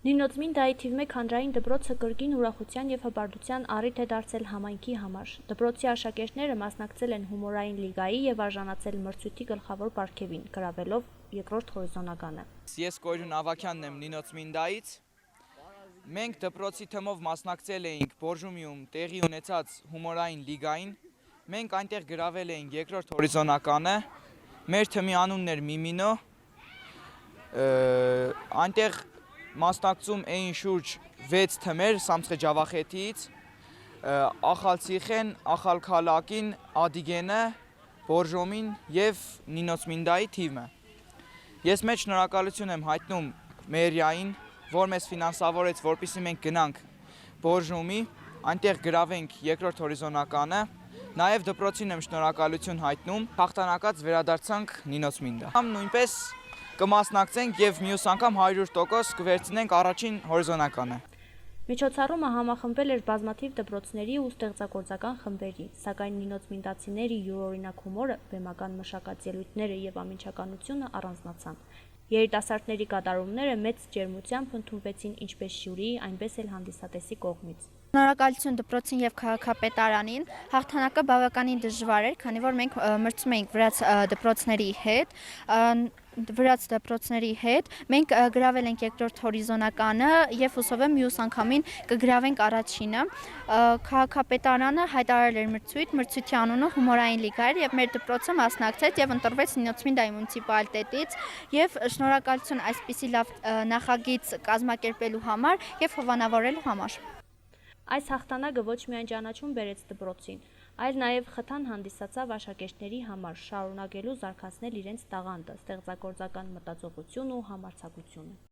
Նինոց Մինդայի թիվ 1 հանրային դպրոցը կրկին ուրախության և հպարտության առիթ է դարձել համայնքի համար։ Դպրոցի աշակերտները մասնակցել են հումորային լիգայի և արժանացել մրցույթի գլխավոր պարգևին՝ գրավելով երկրորդ հորիզոնականը։ Ես Կոյրուն Ավագյանն եմ Նինոց Մինդայից։ Մենք դպրոցի թմով մասնակցել էինք Բորժոմիում տեղի ունեցած հումորային լիգային։ Մենք այնտեղ գրավել էինք երկրորդ հորիզոնականը։ Մեր թմի անունն էր Միմինո։ Այնտեղ մասնակցում էին շուրջ 6 թմեր Սամցխե Ջավախետիից, Ախալցիխեն, Ախալքալակին, Ադիգենը, Բորժոմին և Նինոց Մինդայի թիմը։ Ես մեծ շնորհակալություն եմ հայտնում մերիային, որ մեզ ֆինանսավորեց, որպեսզի մենք գնանք Բորժոմի, այնտեղ գրավենք երկրորդ հորիզոնականը։ Նաև դպրոցին եմ շնորհակալություն հայտնում, հաղթանակած վերադարձանք Նինոց Մինդա։ Նույնպես կմասնակցենք և մյուս անգամ 100% կվերցնենք առաջին հորիզոնականը։ Միջոցառումը համախմբել էր բազմաթիվ դպրոցների ու ստեղծագործական խմբերի, սակայն Նինոց Մինդացիների յուրօրինակ հումորը, բեմական մշակած ելույթները և ամիջականությունը առանձնացան։ Երիտասարդների կատարումները մեծ ջերմությամբ ընդունվեցին ինչպես ժյուրիի, այնպես էլ հանդիսատեսի կողմից։ Շնորհակալություն դպրոցին և քաղաքապետարանին։ Հաղթանակը բավականին դժվար էր, քանի որ մենք մրցում էինք վրաց դպրոցների հետ։ Մենք գրավել ենք երկրորդ հորիզոնականը և հուսով եմ մյուս անգամին կգրավենք առաջինը։ Քաղաքապետարանը հայտարարել էր մրցույթի անունը հումորային լիգա էր և մեր դպրոցը մասնակցեց և ընտրվեց Նինոց Մինդայի մունիցիպալիտետից և շնորհակալություն այսպիսի լավ նախագիծ կազմակերպելու համար և հովանավորելու համար։ Այս հաղթանակը ոչ միայն ճանաչում բերեց դպրոցին, այլ նաև խթան հանդիսացավ աշակերտների համար շարունակելու զարգացնել իրենց տաղանդը, ստեղծագործական մտածողությունն ու համարձակությունը։